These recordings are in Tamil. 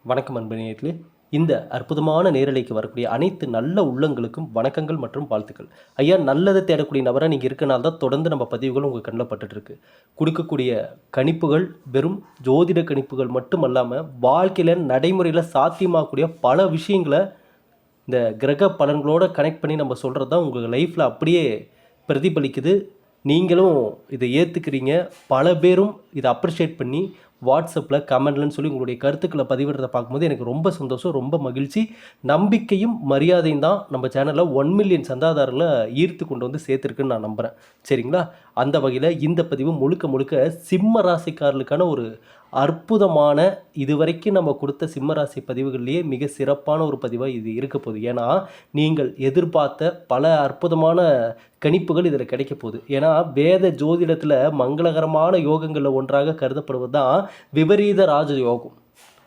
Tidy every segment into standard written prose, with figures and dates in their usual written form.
வணக்கம் அன்பு. இந்த அற்புதமான நேரலைக்கு வரக்கூடிய அனைத்து நல்ல உள்ளங்களுக்கும் வணக்கங்கள் மற்றும் வாழ்த்துக்கள். ஐயா, நல்லதை தேடக்கூடிய நபராக நீங்கள் இருக்கனால தான் தொடர்ந்து நம்ம பதிவுகள் உங்கள் கண்ணில் பட்டுட்ருக்கு. கொடுக்கக்கூடிய கணிப்புகள் வெறும் ஜோதிட கணிப்புகள் மட்டும் அல்லாமல் வாழ்க்கையில் நடைமுறையில் சாத்தியமாகக்கூடிய பல விஷயங்களை இந்த கிரக பலன்களோடு கனெக்ட் பண்ணி நம்ம சொல்கிறது தான் உங்கள் லைஃப்பில் அப்படியே பிரதிபலிக்குது. நீங்களும் இதை ஏற்றுக்கிறீங்க. பல பேரும் இதை அப்ரிஷியேட் பண்ணி வாட்ஸ்அப்பில் கமெண்ட்லன்னு சொல்லி உங்களுடைய கருத்துக்களை பதிவிடுறதை பார்க்கும்போது எனக்கு ரொம்ப சந்தோஷம், ரொம்ப மகிழ்ச்சி. நம்பிக்கையும் மரியாதையும் தான் நம்ம சேனலில் 1 மில்லியன் சந்தாதாரர்களை ஈர்த்து கொண்டு வந்து சேர்த்துருக்குன்னு நான் நம்புகிறேன். சரிங்களா? அந்த வகையில் இந்த பதிவு முழுக்க முழுக்க சிம்ம ராசிக்காரர்களுக்கான ஒரு அற்புதமான, இதுவரைக்கும் நம்ம கொடுத்த சிம்மராசி பதிவுகள்லேயே மிக சிறப்பான ஒரு பதிவாக இது இருக்க போகுது. ஏன்னா நீங்கள் எதிர்பார்த்த பல அற்புதமான கணிப்புகள் இதில் கிடைக்க போகுது. ஏன்னா வேத ஜோதிடத்தில் மங்களகரமான யோகங்களில் ஒன்றாக கருதப்படுவது தான் விபரீத ராஜயோகம்.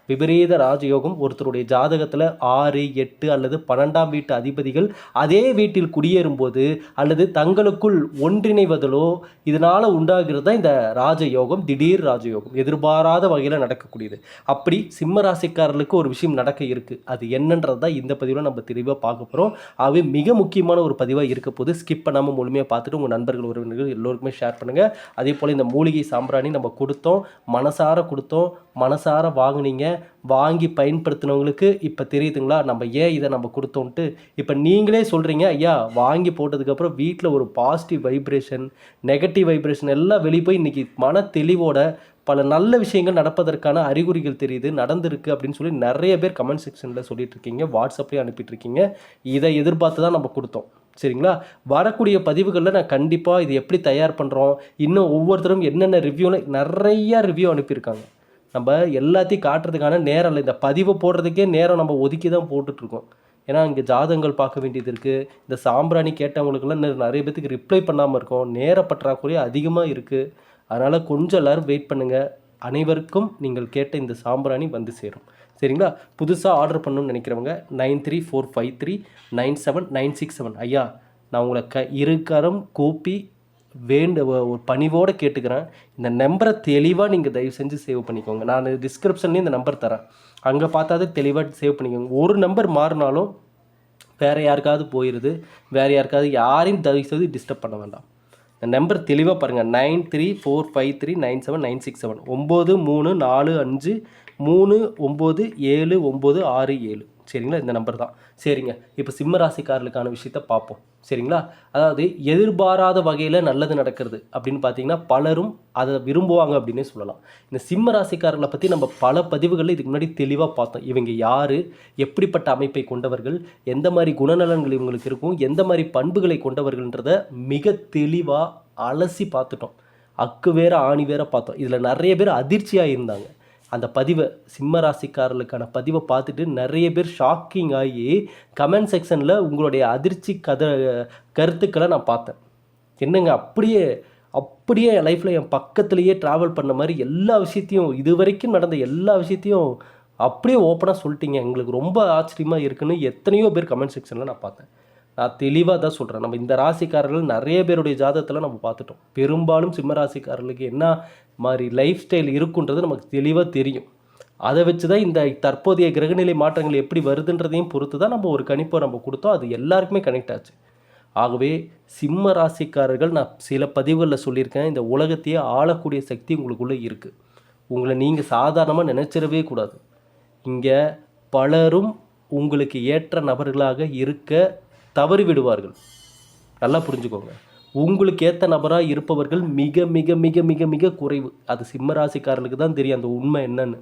விபரீத ராஜயோகம் ஒருத்தருடைய ஜாதகத்தில் 6, 8 அல்லது 12ஆம் வீட்டு அதிபதிகள் அதே வீட்டில் குடியேறும்போது அல்லது தங்களுக்குள் ஒன்றிணைவதிலோ இதனால் உண்டாகிறது தான் இந்த ராஜயோகம். திடீர் ராஜயோகம் எதிர்பாராத வகையில் நடக்கக்கூடியது. அப்படி சிம்ம ராசிக்காரர்களுக்கு ஒரு விஷயம் நடக்க இருக்குது. அது என்னன்றது தான் இந்த பதிவில் நம்ம தெளிவாக பார்க்க போகிறோம். அது மிக முக்கியமான ஒரு பதிவாக இருக்க போது. ஸ்கிப் பண்ணாமல் முழுமையாக பார்த்துட்டு உங்கள் நண்பர்கள் உறவினர்கள் எல்லோருக்குமே ஷேர் பண்ணுங்கள். அதே போல் இந்த மூலிகை சாம்பிராணி நம்ம கொடுத்தோம், மனசார வாங்குனீங்க. வாங்கி பயன்படுத்தினவங்களுக்கு இப்போ தெரியுதுங்களா நம்ம ஏன் இதை நம்ம கொடுத்தோன்ட்டு. இப்போ நீங்களே சொல்கிறீங்க, ஐயா வாங்கி போட்டதுக்கப்புறம் வீட்டில் ஒரு பாசிட்டிவ் வைப்ரேஷன், நெகட்டிவ் வைப்ரேஷன் எல்லாம் வெளியே போய் இன்றைக்கி மன தெளிவோட பல நல்ல விஷயங்கள் நடப்பதற்கான அறிகுறிகள் தெரியுது, நடந்திருக்கு அப்படின்னு சொல்லி நிறைய பேர் கமெண்ட் செக்ஷனில் சொல்லிட்டு இருக்கீங்க, வாட்ஸ்அப்லேயே அனுப்பிட்டுருக்கீங்க. இதை எதிர்பார்த்து தான் நம்ம கொடுத்தோம். சரிங்களா? வரக்கூடிய பதிவுகளில் நான் கண்டிப்பாக இது எப்படி தயார் பண்ணுறோம், இன்னும் ஒவ்வொருத்தரும் என்னென்ன ரிவ்யூன்னு நிறையா ரிவ்யூ அனுப்பியிருக்காங்க. நம்ம எல்லாத்தையும் காட்டுறதுக்கான நேரம் இல்லை. இந்த பதிவை போடுறதுக்கே நேரம் நம்ம ஒதுக்கி தான் போட்டுட்ருக்கோம். ஏன்னா இங்கே ஜாதகங்கள் பார்க்க வேண்டியது இருக்குது. இந்த சாம்பிராணி கேட்டவங்களுக்கெல்லாம் நிறைய பேத்துக்கு ரிப்ளை பண்ணாமல் இருக்கோம். நேர பற்றாக்குறை அதிகமாக இருக்குது. அதனால் கொஞ்சம் எல்லோரும் வெயிட் பண்ணுங்கள். அனைவருக்கும் நீங்கள் கேட்ட இந்த சாம்பிராணி வந்து சேரும். சரிங்களா? புதுசாக ஆர்டர் பண்ணணும்னு நினைக்கிறவங்க 9345397967. ஐயா, நான் உங்களை இருகரம் கூப்பி ஒரு பணிவோடு கேட்டுக்கிறேன். இந்த நம்பரை தெளிவாக நீங்கள் தயவு செஞ்சு சேவ் பண்ணிக்கோங்க. நான் டிஸ்கிரிப்ஷன்லேயும் இந்த நம்பர் தரேன், அங்கே பார்த்தாதே தெளிவாக சேவ் பண்ணிக்கோங்க. ஒரு நம்பர் மாறினாலும் வேறு யாருக்காவது போயிடுது. வேறு யாரையும் தயவு செய்து டிஸ்டர்ப் பண்ண வேண்டாம். இந்த நம்பர் தெளிவாக பாருங்கள், 9345397967. 93453967. சரிங்களா? இந்த நம்பர் தான். சரிங்க, இப்போ சிம்ம ராசிக்காரர்களுக்கான விஷயத்தை பார்ப்போம். சரிங்களா? அதாவது எதிர்பாராத வகையில் நல்லது நடக்கிறது அப்படின்னு பார்த்தீங்கன்னா பலரும் அதை விரும்புவாங்க அப்படின்னே சொல்லலாம். இந்த சிம்ம ராசிக்காரர்களை பற்றி நம்ம பல பதிவுகளில் இதுக்கு முன்னாடி தெளிவாக பார்த்தோம். இவங்க யார், எப்படிப்பட்ட அமைப்பை கொண்டவர்கள், எந்த மாதிரி குணநலன்கள் இவங்களுக்கு இருக்கும், எந்த மாதிரி பண்புகளை கொண்டவர்கள்ன்றதை மிக தெளிவாக அலசி பார்த்துட்டோம். அக்கு வேற ஆணி வேற பார்த்தோம். இதில் நிறைய பேர் அதிர்ச்சியாக இருந்தாங்க. அந்த பதிவை, சிம்ம ராசிக்காரர்களுக்கான பதிவை பார்த்துட்டு நிறைய பேர் ஷாக்கிங் ஆகி கமெண்ட் செக்ஷனில் உங்களுடைய அதிர்ச்சி கருத்துக்களை நான் பார்த்தேன். என்னங்க, அப்படியே என் லைஃப்பில் என் பக்கத்துலேயே ட்ராவல் பண்ண மாதிரி எல்லா விஷயத்தையும், இது வரைக்கும் நடந்த எல்லா விஷயத்தையும் அப்படியே ஓப்பனாக சொல்லிட்டீங்க, எங்களுக்கு ரொம்ப ஆச்சரியமாக இருக்குன்னு எத்தனையோ பேர் கமெண்ட் செக்ஷனில் நான் பார்த்தேன். நான் தெளிவாக தான் சொல்கிறேன். நம்ம இந்த ராசிக்காரர்கள் நிறைய பேருடைய ஜாதகத்தில் நம்ம பார்த்துட்டோம். பெரும்பாலும் சிம்ம ராசிக்காரர்களுக்கு என்ன மாதிரி லைஃப் ஸ்டைல் இருக்குன்றது நமக்கு தெளிவாக தெரியும். அதை வச்சு தான் இந்த தற்போதைய கிரகநிலை மாற்றங்கள் எப்படி வருதுன்றதையும் பொறுத்து தான் நம்ம ஒரு கணிப்பை நம்ம கொடுத்தோம். அது எல்லாருக்குமே கனெக்ட் ஆச்சு. ஆகவே சிம்ம ராசிக்காரர்கள், நான் சில பதிவுகளில் சொல்லியிருக்கேன், இந்த உலகத்தையே ஆளக்கூடிய சக்தி உங்களுக்குள்ளே இருக்குது. உங்களை நீங்கள் சாதாரணமாக நினச்சிடவே கூடாது. இங்கே பலரும் உங்களுக்கு ஏற்ற நபர்களாக இருக்க தவறி விடுவார்கள். நல்லா புரிஞ்சுக்கோங்க. உங்களுக்கு ஏற்ற நபராக இருப்பவர்கள் மிக மிக மிக மிக மிக குறைவு. அது சிம்ம ராசிக்காரர்களுக்கு தான் தெரியும் அந்த உண்மை என்னன்னு.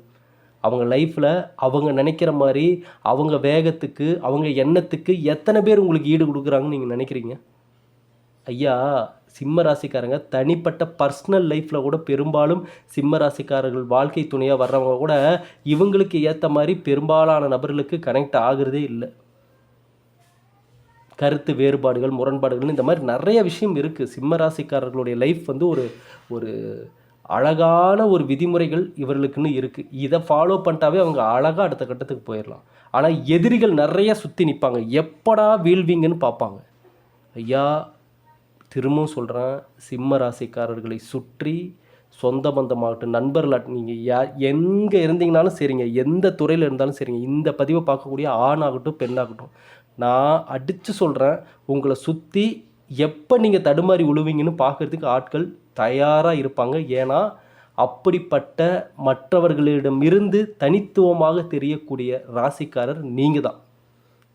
அவங்க லைஃப்பில் அவங்க நினைக்கிற மாதிரி, அவங்க வேகத்துக்கு, அவங்க எண்ணத்துக்கு எத்தனை பேர் உங்களுக்கு ஈடு கொடுக்குறாங்கன்னு நீங்கள் நினைக்கிறீங்க? ஐயா, சிம்ம ராசிக்காரங்க தனிப்பட்ட பர்சனல் லைஃப்பில் கூட பெரும்பாலும் சிம்ம ராசிக்காரர்கள் வாழ்க்கை துணையாக வர்றவங்க கூட இவங்களுக்கு ஏற்ற மாதிரி பெரும்பாலான நபர்களுக்கு கனெக்ட் ஆகுறதே இல்லை. கருத்து வேறுபாடுகள், முரண்பாடுகள், இந்த மாதிரி நிறைய விஷயம் இருக்குது. சிம்ம ராசிக்காரர்களுடைய லைஃப் வந்து ஒரு அழகான ஒரு விதிமுறைகள் இவர்களுக்குன்னு இருக்குது. இதை ஃபாலோ பண்ணிட்டாவே அவங்க அழகாக அடுத்த கட்டத்துக்கு போயிடலாம். ஆனால் எதிரிகள் நிறைய சுற்றி நிற்பாங்க, எப்படா வீழ்வீங்கன்னு பார்ப்பாங்க. ஐயா, திரும்பவும் சொல்கிறேன், சிம்ம ராசிக்காரர்களை சுற்றி சொந்த பந்தமாகட்டும், நண்பர்களாகட்டும், நீங்கள் எங்கே இருந்தீங்கனாலும் சரிங்க, எந்த துறையில் இருந்தாலும் சரிங்க, இந்த பதிவை பார்க்கக்கூடிய ஆணாகட்டும் பெண்ணாகட்டும், நான் அடித்து சொல்கிறேன், உங்களை சுற்றி எப்போ நீங்கள் தடுமாறி விழுவீங்கன்னு பார்க்குறதுக்கு ஆட்கள் தயாராக இருப்பாங்க. ஏன்னா அப்படிப்பட்ட மற்றவர்களிடமிருந்து தனித்துவமாக தெரியக்கூடிய ராசிக்காரர் நீங்கள் தான்.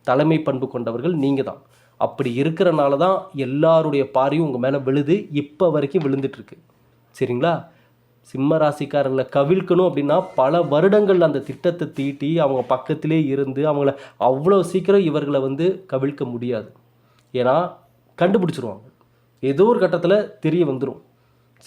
தலைமை பண்பு கொண்டவர்கள் நீங்கள் தான். அப்படி இருக்கிறனால தான் எல்லாருடைய பார்வையும் உங்கள் மேலே விழுது, இப்போ வரைக்கும் விழுந்துட்டுருக்கு. சரிங்களா? சிம்ம ராசிக்காரர்களை கவிழ்க்கணும் அப்படின்னா பல வருடங்கள் அந்த திட்டத்தை தீட்டி அவங்க பக்கத்திலே இருந்து அவங்கள அவ்வளோ சீக்கிரம் இவர்களை கவிழ்க்க முடியாது. ஏன்னா கண்டுபிடிச்சிருவாங்க, ஏதோ ஒரு கட்டத்தில் தெரிய வந்துடும்.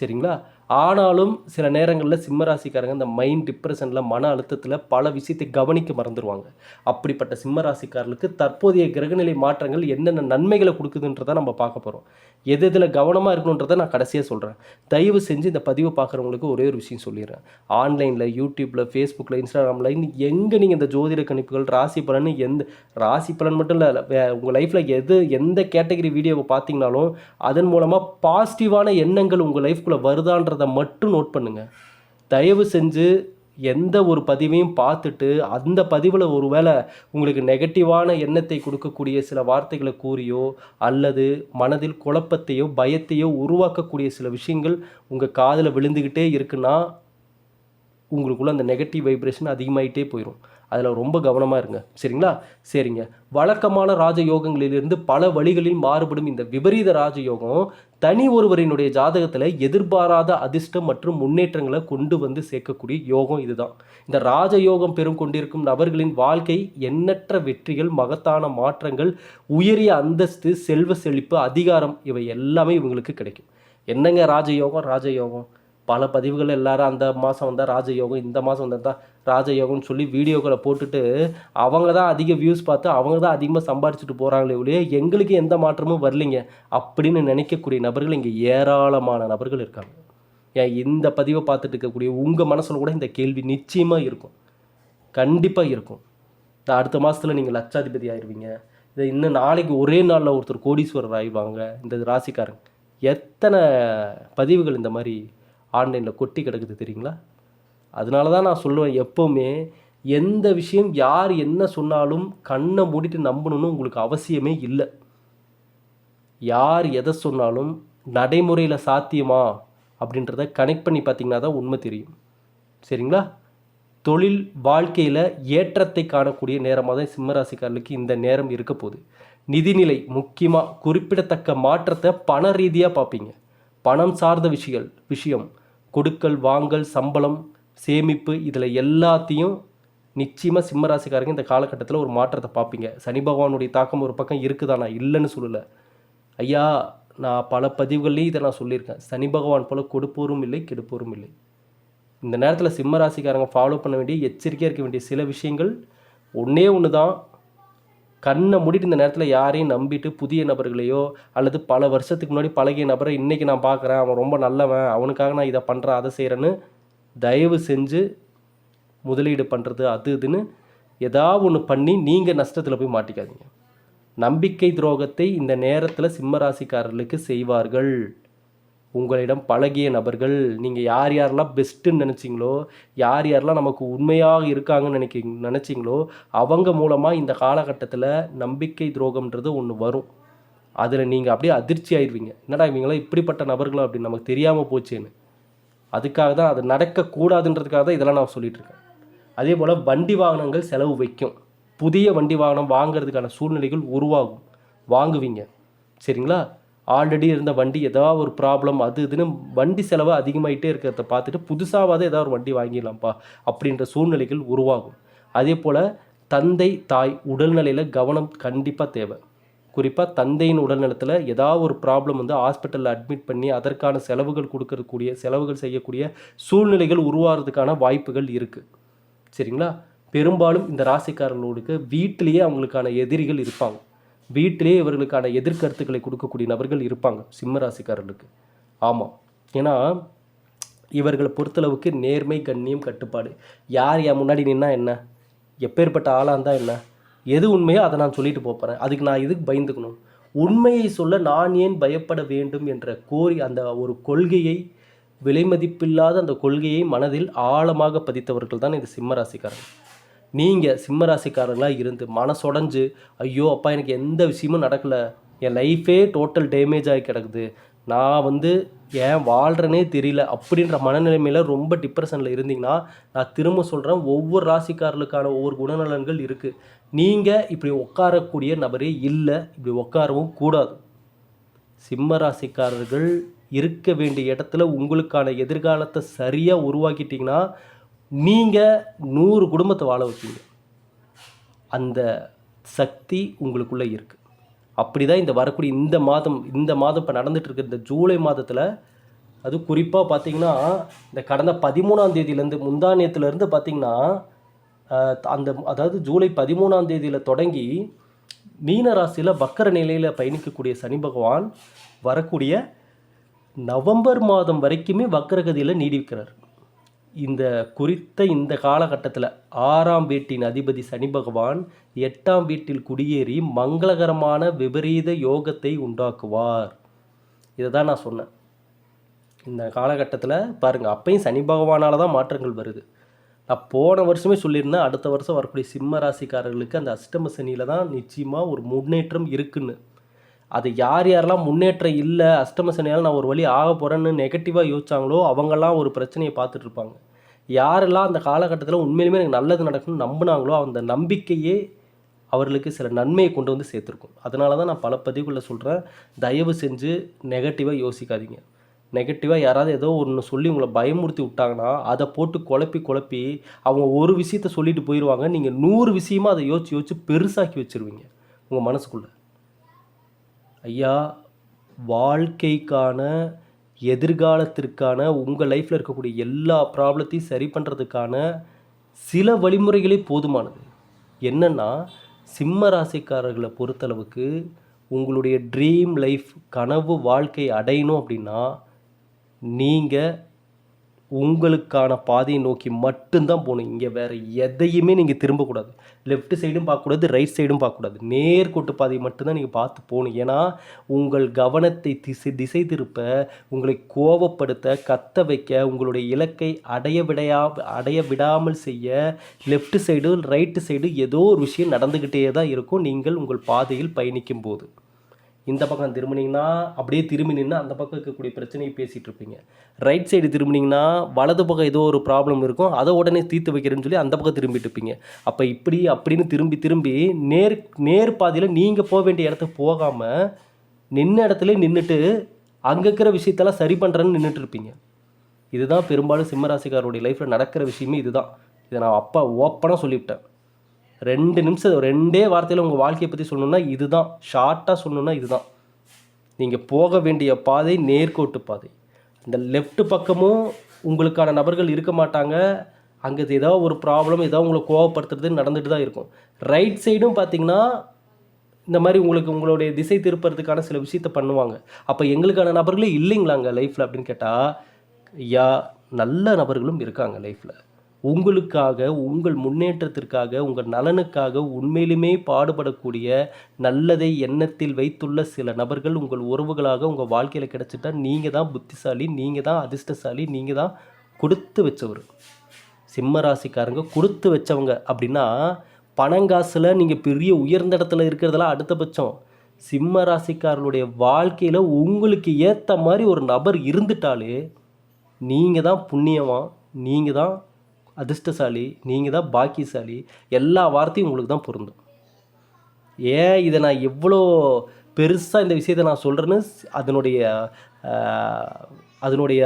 சரிங்களா? ஆனாலும் சில நேரங்களில் சிம்மராசிக்காரங்க இந்த மைண்ட் டிப்ரெஷனில், மன அழுத்தத்தில் பல விஷயத்தை கவனிக்க மறந்துடுவாங்க. அப்படிப்பட்ட சிம்மராசிக்காரர்களுக்கு தற்போதைய கிரகநிலை மாற்றங்கள் என்னென்ன நன்மைகளை கொடுக்குதுன்றதை நம்ம பார்க்க போகிறோம். எது எதில் கவனமாக இருக்கணுன்றதை நான் கடைசியாக சொல்கிறேன். தயவு செஞ்சு இந்த பதிவை பார்க்குறவங்களுக்கு ஒரே ஒரு விஷயம் சொல்லிடுறேன். ஆன்லைனில், யூடியூப்பில், ஃபேஸ்புக்கில், இன்ஸ்டாகிராமில் எங்கே நீங்கள் இந்த ஜோதிட கணிப்புகள், ராசி பலன், எந்த ராசி பலன் மட்டும் இல்லை, உங்கள் லைஃப்பில் எந்த கேட்டகரி வீடியோவை பார்த்தீங்கனாலும் அதன் மூலமாக பாசிட்டிவான எண்ணங்கள் உங்கள் லைஃப்குள்ளே வருதான்றதை மட்டும் நோட் பண்ணுங்கள். தயவு செஞ்சு எந்த ஒரு பதிவையும் பார்த்துட்டு அந்த பதிவில் ஒருவேளை உங்களுக்கு நெகட்டிவான எண்ணத்தை கொடுக்கக்கூடிய சில வார்த்தைகளை கூறியோ அல்லது மனதில் குழப்பத்தையோ பயத்தையோ உருவாக்கக்கூடிய சில விஷயங்கள் உங்கள் காதில் விழுந்துக்கிட்டே இருக்குன்னா உங்களுக்குள்ள அந்த நெகட்டிவ் வைப்ரேஷன் அதிகமாகிட்டே போயிடும். அதில் ரொம்ப கவனமாக இருங்க. சரிங்களா? சரிங்க. வழக்கமான ராஜயோகங்களிலிருந்து பல வழிகளில் மாறுபடும் இந்த விபரீத ராஜயோகம் தனி ஒருவரினுடைய ஜாதகத்தில் எதிர்பாராத அதிர்ஷ்டம் மற்றும் முன்னேற்றங்களை கொண்டு சேர்க்கக்கூடிய யோகம் இதுதான். இந்த ராஜயோகம் பெரும் கொண்டிருக்கும் நபர்களின் வாழ்க்கை எண்ணற்ற வெற்றிகள், மகத்தான மாற்றங்கள், உயரிய அந்தஸ்து, செல்வ செழிப்பு, அதிகாரம் இவை எல்லாமே இவங்களுக்கு கிடைக்கும். என்னங்க ராஜயோகம்? ராஜயோகம் பல பதிவுகள் எல்லாரும் அந்த மாதம் வந்தால் ராஜயோகம், இந்த மாதம் வந்தால் ராஜயோகம்னு சொல்லி வீடியோக்களை போட்டுட்டு அவங்க தான் அதிக வியூஸ் பார்த்து அவங்க தான் அதிகமாக சம்பாதிச்சுட்டு போகிறாங்களே ஒழிய எங்களுக்கு எந்த மாற்றமும் வரலைங்க அப்படின்னு நினைக்கக்கூடிய நபர்கள் இங்கே ஏராளமான நபர்கள் இருக்காங்க. ஏன் இந்த பதிவை பார்த்துட்டு இருக்கக்கூடிய உங்கள் மனசில் கூட இந்த கேள்வி நிச்சயமாக இருக்கும், கண்டிப்பாக இருக்கும். இந்த அடுத்த மாதத்தில் நீங்கள் லட்சாதிபதி ஆயிடுவீங்க, இதை இன்னும் நாளைக்கு ஒரே நாளில் ஒருத்தர் கோடீஸ்வரர் ஆயிடுவாங்க இந்த ராசிக்காரங்க. எத்தனை பதிவுகள் இந்த மாதிரி ஆன்லைனில் கொட்டி கிடக்குது தெரியுங்களா? அதனால தான் நான் சொல்லுவேன், எப்போவுமே எந்த விஷயம் யார் என்ன சொன்னாலும் கண்ணை மூடிட்டு நம்பணும்னு உங்களுக்கு அவசியமே இல்லை. யார் எதை சொன்னாலும் நடைமுறையில் சாத்தியமா அப்படின்றத கனெக்ட் பண்ணி பார்த்தீங்கன்னா தான் உண்மை தெரியும். சரிங்களா? தொழில் வாழ்க்கையில் ஏற்றத்தை காணக்கூடிய நேரமாக தான் சிம்மராசிக்காரர்களுக்கு இந்த நேரம் இருக்க போகுது. நிதிநிலை முக்கியமாக குறிப்பிடத்தக்க மாற்றத்தை பண ரீதியாக பார்ப்பீங்க. பணம் சார்ந்த விஷயம் கொடுக்கல் வாங்கல், சம்பளம், சேமிப்பு, இதில் எல்லாத்தையும் நிச்சயமாக சிம்மராசிக்காரங்க இந்த காலகட்டத்தில் ஒரு மாற்றத்தை பார்ப்பீங்க. சனி பகவானுடைய தாக்கம் ஒரு பக்கம் இருக்குதா, நான் இல்லைன்னு சொல்லலை ஐயா. நான் பல பதிவுகள்லேயும் இதை நான் சொல்லியிருக்கேன். சனி பகவான் போல் கொடுப்போரும் இல்லை, கெடுப்போரும் இல்லை. இந்த நேரத்தில் சிம்மராசிக்காரங்க ஃபாலோ பண்ண வேண்டிய, எச்சரிக்கையாக இருக்க வேண்டிய சில விஷயங்கள் ஒன்று தான். கண்ணை மூடிட்டு இந்த நேரத்தில் யாரையும் நம்பிட்டு புதிய நபர்களையோ அல்லது பல வருஷத்துக்கு முன்னாடி பழகிய நபரை இன்றைக்கி நான் பார்க்குறேன், அவன் ரொம்ப நல்லவன், அவனுக்காக நான் இதை பண்ணுறேன் அதை செய்கிறேன்னு தயவு செஞ்சு முதலீடு பண்ணுறது அது இதுன்னு ஏதாவது ஒன்று பண்ணி நீங்கள் நஷ்டத்தில் போய் மாட்டிக்காதீங்க. நம்பிக்கை துரோகத்தை இந்த நேரத்தில் சிம்மராசிக்காரர்களுக்கு செய்வார்கள் உங்களிடம் பழகிய நபர்கள். நீங்கள் யார் யாரெல்லாம் பெஸ்ட்டுன்னு நினச்சிங்களோ, யார் யாரெல்லாம் நமக்கு உண்மையாக இருக்காங்கன்னு நினச்சிங்களோ அவங்க மூலமாக இந்த காலகட்டத்தில் நம்பிக்கை துரோகம்ன்றது ஒன்று வரும். அதில் நீங்கள் அப்படியே அதிர்ச்சி ஆயிடுவீங்க, என்னடா இவங்களாம் இப்படிப்பட்ட நபர்களும் அப்படின்னு நமக்கு தெரியாமல் போச்சேன்னு. அதுக்காக தான் அது நடக்கக்கூடாதுன்றதுக்காக தான் இதெல்லாம் நான் சொல்லிகிட்ருக்கேன். அதே போல் வண்டி வாகனங்கள் செலவு வைக்கும். புதிய வண்டி வாகனம் வாங்கிறதுக்கான சூழ்நிலைகள் உருவாகும், வாங்குவீங்க. சரிங்களா? ஆல்ரெடி இருந்த வண்டி ஏதாவது ஒரு ப்ராப்ளம் அது இதுன்னு வண்டி செலவு அதிகமாகிட்டே இருக்கிறத பார்த்துட்டு புதுசாவது ஏதாவது ஒரு வண்டி வாங்கிடலாம்ப்பா அப்படின்ற சூழ்நிலைகள் உருவாகும். அதே போல் தந்தை தாய் உடல்நிலையில் கவனம் கண்டிப்பாக தேவை. குறிப்பாக தந்தையின் உடல்நலத்தில் ஏதாவது ஒரு ப்ராப்ளம் ஹாஸ்பிட்டலில் அட்மிட் பண்ணி அதற்கான செலவுகள் செய்யக்கூடிய சூழ்நிலைகள் உருவாகிறதுக்கான வாய்ப்புகள் இருக்குது. சரிங்களா? பெரும்பாலும் இந்த ராசிக்காரர்களுக்கு வீட்டிலேயே அவங்களுக்கான எதிரிகள் இருப்பாங்க. வீட்டிலே இவர்களுக்கான எதிர்கருத்துக்களை கொடுக்கக்கூடிய நபர்கள் இருப்பாங்க சிம்ம ராசிக்காரர்களுக்கு. ஆமாம், ஏன்னா இவர்களை பொறுத்தளவுக்கு நேர்மை, கண்ணியம், கட்டுப்பாடு. யார் என் முன்னாடி நின்னா என்ன, எப்பேற்பட்ட ஆளாக இருந்தால் என்ன, எது உண்மையோ அதை நான் சொல்லிட்டு போகிறேன், அதுக்கு நான் இதுக்கு பயந்துக்கணும், உண்மையை சொல்ல நான் ஏன் பயப்பட வேண்டும் என்ற அந்த ஒரு கொள்கையை விலைமதிப்பில்லாத அந்த கொள்கையை மனதில் ஆழமாக பதித்தவர்கள் தான் இந்த சிம்ம ராசிக்காரர்கள். நீங்கள் சிம்ம ராசிக்காரங்களாக இருந்து மனசொடைஞ்சு, ஐயோ அப்பா எனக்கு எந்த விஷயமும் நடக்கலை, என் லைஃபே டோட்டல் டேமேஜ் ஆகி கிடக்குது, நான் ஏன் வாழ்கிறேனே தெரியல அப்படின்ற மனநிலைமையில் ரொம்ப டிப்ரெஷனில் இருந்தீங்கன்னா, நான் திரும்ப சொல்கிறேன், ஒவ்வொரு ராசிக்காரர்களுக்கான ஒவ்வொரு குணநலன்கள் இருக்குது. நீங்கள் இப்படி உட்காரக்கூடிய நபரே இல்லை, இப்படி உட்காரவும் கூடாது. சிம்ம ராசிக்காரர்கள் இருக்க வேண்டிய இடத்துல உங்களுக்கான எதிர்காலத்தை சரியாக உருவாக்கிட்டிங்கன்னா நீங்கள் 100 குடும்பத்தை வாழ வைப்பீங்க. அந்த சக்தி உங்களுக்குள்ளே இருக்குது. அப்படி தான் இந்த வரக்கூடிய இந்த மாதம் இப்போ நடந்துகிட்டு இருக்க இந்த ஜூலை மாதத்தில், அது குறிப்பாக பார்த்திங்கன்னா இந்த கடந்த 13ஆம் தேதியிலேருந்து முந்தானியத்துலேருந்து பார்த்திங்கன்னா அதாவது ஜூலை 13ஆம் தேதியில் தொடங்கி மீன ராசியில் வக்கர நிலையில் பயணிக்கக்கூடிய சனி பகவான் வரக்கூடிய நவம்பர் மாதம் வரைக்குமே வக்கரகதியில் நீடிக்கிறார். இந்த காலகட்டத்தில் 6ஆம் வீட்டின் அதிபதி சனி பகவான் 8ஆம் வீட்டில் குடியேறி மங்களகரமான விபரீத யோகத்தை உண்டாக்குவார். இதை தான் நான் சொன்னேன். இந்த காலகட்டத்தில் பாருங்கள், அப்பையும் சனி பகவானால் தான் மாற்றங்கள் வருது. நான் போன வருஷமே சொல்லியிருந்தேன், அடுத்த வருஷம் வரக்கூடிய சிம்ம ராசிக்காரர்களுக்கு அந்த அஷ்டம சனியில் தான் நிச்சயமாக ஒரு முன்னேற்றம் இருக்குன்னு. அது யாரெல்லாம் முன்னேற்றம் இல்லை, அஷ்டம சனியால் நான் ஒரு வழி ஆக போகிறேன்னு நெகட்டிவாக யோசிச்சாங்களோ அவங்கெல்லாம் ஒரு பிரச்சனையை பார்த்துட்டு இருப்பாங்க. யாரெல்லாம் அந்த காலகட்டத்தில் உண்மையிலுமே எனக்கு நல்லது நடக்கணும்னு நம்பினாங்களோ அந்த நம்பிக்கையே அவர்களுக்கு சில நன்மையை கொண்டு வந்து சேர்த்துருக்கும். அதனால தான் நான் பல பதிவுகளில் சொல்கிறேன், தயவு செஞ்சு நெகட்டிவாக யோசிக்காதீங்க. நெகட்டிவாக யாராவது ஏதோ ஒன்று சொல்லி உங்களை பயமுறுத்தி விட்டாங்கன்னா அதை போட்டு குழப்பி அவங்க ஒரு விஷயத்த சொல்லிட்டு போயிடுவாங்க. நீங்கள் 100 விஷயமாக அதை யோசித்து பெருசாக்கி வச்சுருவீங்க உங்கள் மனசுக்குள்ளே. ஐயா, வாழ்க்கைக்கான எதிர்காலத்திற்கான உங்கள் லைஃப்பில் இருக்கக்கூடிய எல்லா ப்ராப்ளத்தையும் சரி பண்ணுறதுக்கான சில வழிமுறைகளே போதுமானது. என்னென்னா, சிம்ம ராசிக்காரர்களை பொறுத்தளவுக்கு உங்களுடைய ட்ரீம் லைஃப் கனவு வாழ்க்கை அடையணும் அப்படின்னா நீங்கள் உங்களுக்கான பாதையை நோக்கி மட்டும்தான் போகணும். இங்கே வேறு எதையுமே நீங்கள் திரும்பக்கூடாது. லெஃப்ட் சைடும் பார்க்கக்கூடாது, ரைட் சைடும் பார்க்கக்கூடாது. நேர்கோட்டு பாதையை மட்டும்தான் நீங்கள் பார்த்து போகணும். ஏன்னா உங்கள் கவனத்தை திசை திருப்ப, உங்களை கோபப்படுத்த, கத்த வைக்க, உங்களுடைய இலக்கை அடைய விடாமல் செய்ய லெஃப்ட் சைடு ரைட்டு சைடு ஏதோ ஒரு விஷயம் நடந்துக்கிட்டே தான் இருக்கும் நீங்கள் உங்கள் பாதையில் பயணிக்கும் போது. இந்த பக்கம் திரும்பினீங்கன்னா அப்படியே திரும்பி நின்று அந்த பக்கம் இருக்கக்கூடிய பிரச்சனையை பேசிகிட்டு இருப்பீங்க. ரைட் சைடு திரும்பினீங்கன்னா வலது பக்கம் ஏதோ ஒரு ப்ராப்ளம் இருக்கும், அதை உடனே தீர்த்து வைக்கிறேன்னு சொல்லி அந்த பக்கம் திரும்பிட்டு இருப்பீங்க. அப்போ அப்படின்னு திரும்பி நேர் பாதையில் நீங்கள் போக வேண்டிய இடத்துக்கு போகாமல் நின்ன இடத்துல நின்றுட்டு அங்கே இருக்கிற விஷயத்தெல்லாம் சரி பண்ணுறேன்னு நின்றுட்டு இருப்பீங்க. இதுதான் பெரும்பாலும் சிம்மராசிக்காரோடைய லைஃப்பில் நடக்கிற விஷயமே இதுதான். இதை நான் ஓப்பனாக சொல்லிவிட்டேன். 2 நிமிஷம் 2 வார்த்தையில் உங்கள் வாழ்க்கையை பற்றி சொல்லணுன்னா இதுதான், ஷார்ட்டாக சொல்லணுன்னா இதுதான். நீங்கள் போக வேண்டிய பாதை நேர்கோட்டு பாதை. இந்த லெஃப்ட் பக்கமும் உங்களுக்கான நபர்கள் இருக்க மாட்டாங்க. அங்கே ஏதோ ஒரு ப்ராப்ளம், ஏதோ உங்களை கோவப்படுத்துறது நடந்துட்டு தான் இருக்கும். ரைட் சைடும் பார்த்திங்கன்னா இந்த மாதிரி உங்களுடைய திசை திருப்பறதுக்கான சில விஷயத்த பண்ணுவாங்க. அப்போ எங்களுக்கான நபர்களே இல்லைங்களாங்க லைஃப்பில் அப்படின்னு கேட்டால், ஐயா, நல்ல நபர்களும் இருக்காங்க லைஃப்பில். உங்களுக்காக, உங்கள் முன்னேற்றத்திற்காக, உங்கள் நலனுக்காக உண்மையிலுமே பாடுபடக்கூடிய, நல்லதை எண்ணத்தில் வைத்துள்ள சில நபர்கள் உங்கள் உறவுகளாக உங்கள் வாழ்க்கையில் கிடச்சிட்டா நீங்கள் தான் புத்திசாலி, நீங்கள் தான் அதிர்ஷ்டசாலி, நீங்கள் தான் கொடுத்து வச்சவர். சிம்ம ராசிக்காரங்க கொடுத்து வச்சவங்க அப்படின்னா, பணங்காசில் நீங்கள் பெரிய உயர்ந்த இடத்துல இருக்கிறதெல்லாம் அடுத்த பட்சம். சிம்ம ராசிக்காரர்களுடைய வாழ்க்கையில் உங்களுக்கு ஏற்ற மாதிரி ஒரு நபர் இருந்துட்டாலே நீங்கள் தான் புண்ணியவான், நீங்கள் தான் அதிர்ஷ்டசாலி, நீங்கள் தான் பாக்கியசாலி. எல்லா வார்த்தையும் உங்களுக்கு தான் பொருந்தும். ஏன் இதை நான் எவ்வளோ பெருசாக இந்த விஷயத்தை நான் சொல்கிறேன்னு அதனுடைய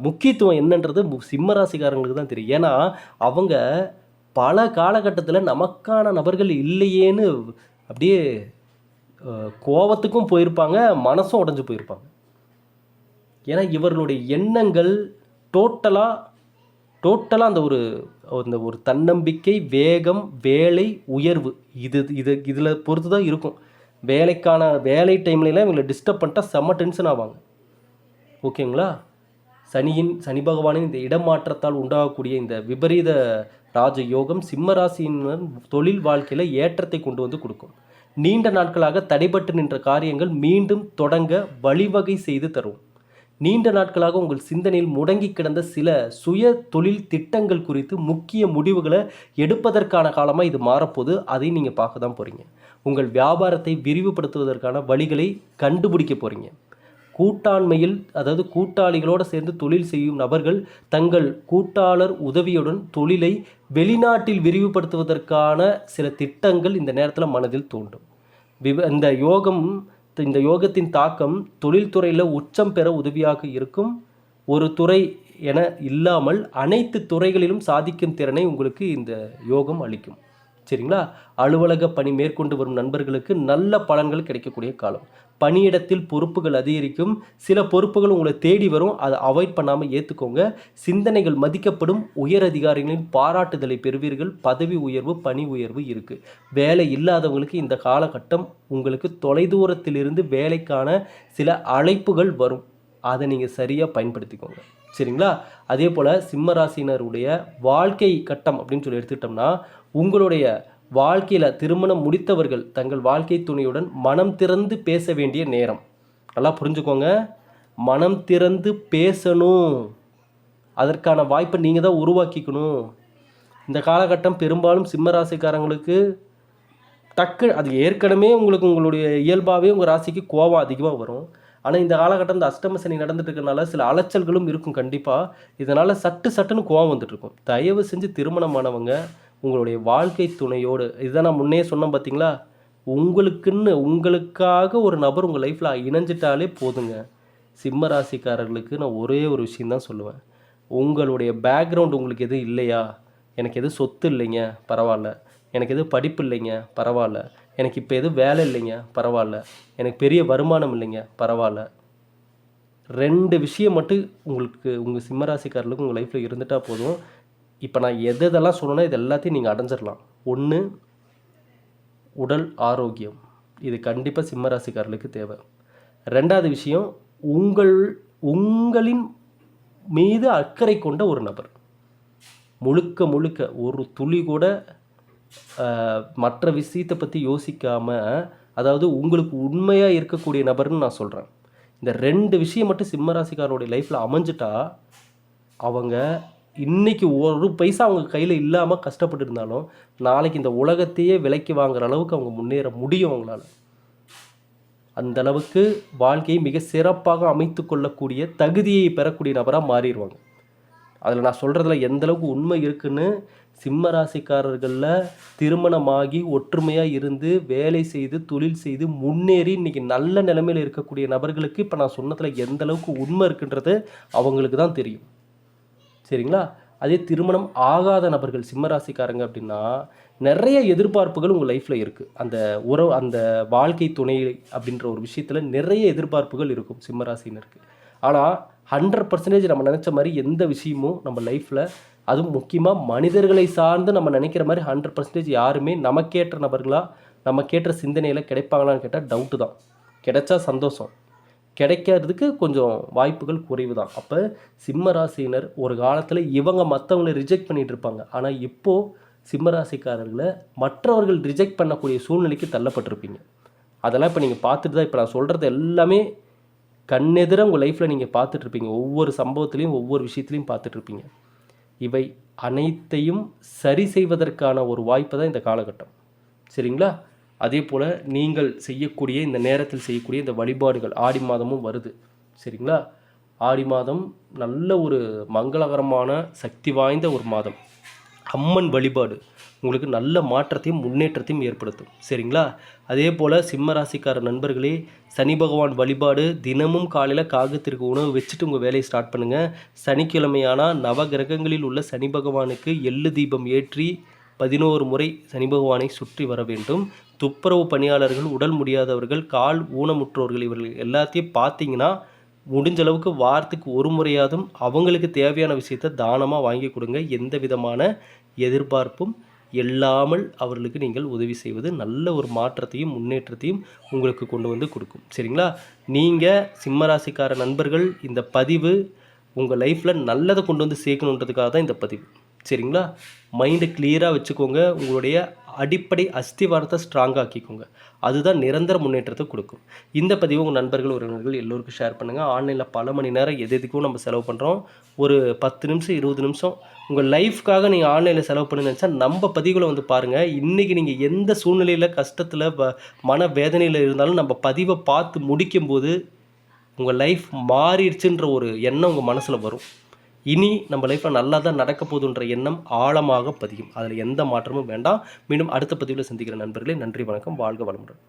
முக்கியத்துவம் என்னன்றது சிம்ம ராசிக்காரங்களுக்கு தான் தெரியும். ஏன்னா அவங்க பல காலகட்டத்தில் நமக்கான நபர்கள் இல்லையேன்னு அப்படியே கோபத்துக்கும் போயிருப்பாங்க, மனசும் உடஞ்சி போயிருப்பாங்க. ஏன்னா இவர்களுடைய எண்ணங்கள் டோட்டலாக அந்த ஒரு தன்னம்பிக்கை, வேகம், வேலை உயர்வு இதில் பொறுத்து தான் இருக்கும். வேலை டைம்லலாம் இவங்களை டிஸ்டர்ப் பண்ணிட்டா செம்ம டென்ஷன் ஆவாங்க. ஓகேங்களா? சனி பகவானின் இந்த இடமாற்றத்தால் உண்டாகக்கூடிய இந்த விபரீத ராஜயோகம் சிம்ம ராசியினர் தொழில் வாழ்க்கையில் ஏற்றத்தை கொண்டு வந்து கொடுக்கும். நீண்ட நாட்களாக தடைபட்டு நின்ற காரியங்கள் மீண்டும் தொடங்க வழிவகை செய்து தரும். நீண்ட நாட்களாக உங்கள் சிந்தனையில் முடங்கி கிடந்த சில சுய தொழில் திட்டங்கள் குறித்து முக்கிய முடிவுகளை எடுப்பதற்கான காலமாக இது மாறப்போகுது. அதையும் நீங்கள் பார்க்க தான் போகிறீங்க. உங்கள் வியாபாரத்தை விரிவுபடுத்துவதற்கான வழிகளை கண்டுபிடிக்க போகிறீங்க. கூட்டாண்மையில், அதாவது கூட்டாளிகளோடு சேர்ந்து தொழில் செய்யும் நபர்கள் தங்கள் கூட்டாளர் உதவியுடன் தொழிலை வெளிநாட்டில் விரிவுபடுத்துவதற்கான சில திட்டங்கள் இந்த நேரத்தில் மனதில் தோன்றும். இந்த யோகத்தின் தாக்கம் தொழில்துறையில் உச்சம் பெற உதவியாக இருக்கும். ஒரு துறை என இல்லாமல் அனைத்து துறைகளிலும் சாதிக்கும் திறனை உங்களுக்கு இந்த யோகம் அளிக்கும். சரிங்களா? அலுவலக பணி மேற்கொண்டு வரும் நண்பர்களுக்கு நல்ல பலன்கள் கிடைக்கக்கூடிய காலம். பணியிடத்தில் பொறுப்புகள் அதிகரிக்கும். சில பொறுப்புகள் உங்களை தேடி வரும். அதை அவாய்ட் பண்ணாமல் ஏற்றுக்கோங்க. சிந்தனைகள் மதிக்கப்படும். உயர் அதிகாரிகளின் பாராட்டுதலை பெறுவீர்கள். பதவி உயர்வு, பணி உயர்வு இருக்குது. வேலை இல்லாதவங்களுக்கு இந்த காலகட்டம் உங்களுக்கு தொலைதூரத்திலிருந்து வேலைக்கான சில அழைப்புகள் வரும். அதை நீங்கள் சரியாக பயன்படுத்திக்கோங்க. சரிங்களா? அதே போல் சிம்ம ராசினருடைய வாழ்க்கை கட்டம் அப்படின்னு சொல்லி எடுத்துக்கிட்டோம்னா, உங்களுடைய வாழ்க்கையில் திருமணம் முடித்தவர்கள் தங்கள் வாழ்க்கை துணையுடன் மனம் திறந்து பேச வேண்டிய நேரம். நல்லா புரிஞ்சுக்கோங்க. மனம் திறந்து பேசணும். அதற்கான வாய்ப்பை நீங்கள் தான் உருவாக்கிக்கணும். இந்த காலகட்டம் பெரும்பாலும் சிம்ம ராசிக்காரங்களுக்கு அது ஏற்கனவே உங்களுடைய இயல்பாகவே உங்கள் ராசிக்கு கோபம் அதிகமாக வரும். ஆனால் இந்த காலகட்டம் இந்த அஷ்டம சனி நடந்துட்டு இருக்கனால சில அலைச்சல்களும் இருக்கும் கண்டிப்பாக. இதனால் சட்டுன்னு கோபம் வந்துட்டுருக்கும். தயவு செஞ்சு திருமணமானவங்க உங்களுடைய வாழ்க்கை துணையோடு, இதுதான் நான் முன்னே சொன்னேன் பார்த்தீங்களா, உங்களுக்காக ஒரு நபர் உங்கள் லைஃப்பில் இணைஞ்சிட்டாலே போதுங்க. சிம்ம ராசிக்காரர்களுக்கு நான் ஒரே ஒரு விஷயந்தான் சொல்லுவேன். உங்களுடைய பேக்ரவுண்ட் உங்களுக்கு எதுவும் இல்லையா, எனக்கு எதுவும் சொத்து இல்லைங்க பரவாயில்ல, எனக்கு எதுவும் படிப்பு இல்லைங்க பரவாயில்ல, எனக்கு இப்போ எதுவும் வேலை இல்லைங்க பரவாயில்ல, எனக்கு பெரிய வருமானம் இல்லைங்க பரவாயில்ல, 2 விஷயம் மட்டும் உங்கள் சிம்மராசிக்காரர்களுக்கு உங்கள் லைஃப்பில் இருந்துட்டால் போதும். இப்போ நான் எதெல்லாம் சொன்னேன்னா இது எல்லாத்தையும் நீங்கள் அடைஞ்சிடலாம். 1, உடல் ஆரோக்கியம். இது கண்டிப்பாக சிம்மராசிக்காரர்களுக்கு தேவை. 2வது விஷயம், உங்களின் மீது அக்கறை கொண்ட ஒரு நபர். முழுக்க ஒரு துளி கூட மற்ற விஷயத்தை பற்றி யோசிக்காமல், அதாவது உங்களுக்கு உண்மையாக இருக்கக்கூடிய நபர்னு நான் சொல்கிறேன். இந்த 2 விஷயம் மட்டும் சிம்மராசிக்காரனுடைய லைஃப்பில் அமைஞ்சிட்டா, அவங்க இன்றைக்கி ஒரு பைசா அவங்க கையில் இல்லாமல் கஷ்டப்பட்டு இருந்தாலும் நாளைக்கு இந்த உலகத்தையே விலைக்கு வாங்குகிற அளவுக்கு அவங்க முன்னேற முடியும் அவங்களால. அந்தளவுக்கு வாழ்க்கையை மிக சிறப்பாக அமைத்து கொள்ளக்கூடிய தகுதியை பெறக்கூடிய நபராக மாறிடுவாங்க. அதில் நான் சொல்கிறதுல எந்தளவுக்கு உண்மை இருக்குன்னு, சிம்ம ராசிக்காரர்களில் திருமணமாகி ஒற்றுமையாக இருந்து வேலை செய்து தொழில் செய்து முன்னேறி இன்றைக்கி நல்ல நிலைமையில் இருக்கக்கூடிய நபர்களுக்கு இப்போ நான் சொன்னதில் எந்தளவுக்கு உண்மை இருக்குன்றது அவங்களுக்கு தான் தெரியும். சரிங்களா? அதே திருமணம் ஆகாத நபர்கள் சிம்மராசிக்காரங்க அப்படின்னா நிறைய எதிர்பார்ப்புகள் உங்கள் லைஃப்பில் இருக்குது. அந்த வாழ்க்கை துணை அப்படின்ற ஒரு விஷயத்தில் நிறைய எதிர்பார்ப்புகள் இருக்கும் சிம்மராசினருக்கு. ஆனால் 100% நம்ம நினச்ச மாதிரி எந்த விஷயமும் நம்ம லைஃப்பில், அதுவும் முக்கியமாக மனிதர்களை சார்ந்து நம்ம நினைக்கிற மாதிரி 100% யாருமே நமக்கேற்ற நபர்களாக நமக்கேற்ற சிந்தனையில் கிடைப்பாங்களான்னு கேட்டால் டவுட்டு தான். கிடைச்சா சந்தோஷம், கிடைக்கிறதுக்கு கொஞ்சம் வாய்ப்புகள் குறைவு தான். அப்போ சிம்ம ராசியினர் ஒரு காலத்தில் இவங்க மற்றவங்களை ரிஜெக்ட் பண்ணிகிட்டு இருப்பாங்க. ஆனால் இப்போது சிம்ம ராசிக்காரர்களை மற்றவர்கள் ரிஜெக்ட் பண்ணக்கூடிய சூழ்நிலைக்கு தள்ளப்பட்டிருப்பீங்க. அதெல்லாம் இப்போ நீங்கள் பார்த்துட்டு தான், இப்போ நான் சொல்கிறது எல்லாமே கண்ணெதிர உங்கள் லைஃப்பில் நீங்கள் பார்த்துட்ருப்பீங்க. ஒவ்வொரு சம்பவத்துலேயும் ஒவ்வொரு விஷயத்துலையும் பார்த்துட்ருப்பீங்க. இவை அனைத்தையும் சரி செய்வதற்கான ஒரு வாய்ப்பு தான் இந்த காலகட்டம். சரிங்களா? அதே போல் நீங்கள் செய்யக்கூடிய இந்த நேரத்தில் செய்யக்கூடிய இந்த வழிபாடுகள், ஆடி மாதமும் வருது. சரிங்களா? ஆடி மாதம் நல்ல ஒரு மங்களகரமான சக்தி வாய்ந்த ஒரு மாதம். அம்மன் வழிபாடு உங்களுக்கு நல்ல மாற்றத்தையும் முன்னேற்றத்தையும் ஏற்படுத்தும். சரிங்களா? அதே போல் சிம்ம ராசிக்கார நண்பர்களே, சனி பகவான் வழிபாடு தினமும் காலையில் காகத்திற்கு உணவு வச்சுட்டு உங்கள் வேலையை ஸ்டார்ட் பண்ணுங்கள். சனிக்கிழமையானால் நவ கிரகங்களில் உள்ள சனி பகவானுக்கு எள்ளு தீபம் ஏற்றி 11 முறை சனி பகவானை சுற்றி வர வேண்டும். துப்புரவு பணியாளர்கள், உடல் முடியாதவர்கள், கால் ஊனமுற்றோர்கள், இவர்கள் எல்லாத்தையும் பார்த்தீங்கன்னா முடிஞ்ச அளவுக்கு வாரத்துக்கு ஒரு முறையாதும் அவங்களுக்கு தேவையான விஷயத்தை தானமாக வாங்கி கொடுங்க. எந்த விதமான எதிர்பார்ப்பும் இல்லாமல் அவர்களுக்கு நீங்கள் உதவி செய்வது நல்ல ஒரு மாற்றத்தையும் முன்னேற்றத்தையும் உங்களுக்கு கொண்டு வந்து கொடுக்கும். சரிங்களா? நீங்கள் சிம்மராசிக்கார நண்பர்கள், இந்த பதிவு உங்கள் லைஃப்பில் நல்லதை கொண்டு வந்து சேர்க்கணுன்றதுக்காக தான் இந்த பதிவு. சரிங்களா? மைண்டை கிளியராக வச்சுக்கோங்க. உங்களுடைய அடிப்படை அஸ்திவாரத்தை ஸ்ட்ராங்காக ஆக்கிக்கோங்க. அதுதான் நிரந்தர முன்னேற்றத்தை கொடுக்கும். இந்த பதிவு உங்கள் நண்பர்கள், உறவினர்கள் எல்லோருக்கும் ஷேர் பண்ணுங்கள். ஆன்லைனில் பல மணி நேரம் எதுக்கும் நம்ம செலவு பண்ணுறோம். ஒரு 10 நிமிஷம் 20 நிமிஷம் உங்கள் லைஃப்க்காக நீங்கள் ஆன்லைனில் செலவு பண்ணி நினச்சா நம்ம பதிவுகளை வந்து பாருங்கள். இன்றைக்கி நீங்கள் எந்த சூழ்நிலையில் கஷ்டத்தில் மன வேதனையில் இருந்தாலும் நம்ம பதிவை பார்த்து முடிக்கும்போது உங்கள் லைஃப் மாறிடுச்சுன்ற ஒரு எண்ணம் உங்கள் மனசில் வரும். இனி நம்ம லைஃப்பில் நல்லா தான் நடக்க போகுதுன்ற எண்ணம் ஆழமாக பதியும். அதில் எந்த மாற்றமும் வேண்டாம். மீண்டும் அடுத்த பதிவில் சந்திக்கிற நண்பர்களே, நன்றி, வணக்கம், வாழ்க வளமுடன்.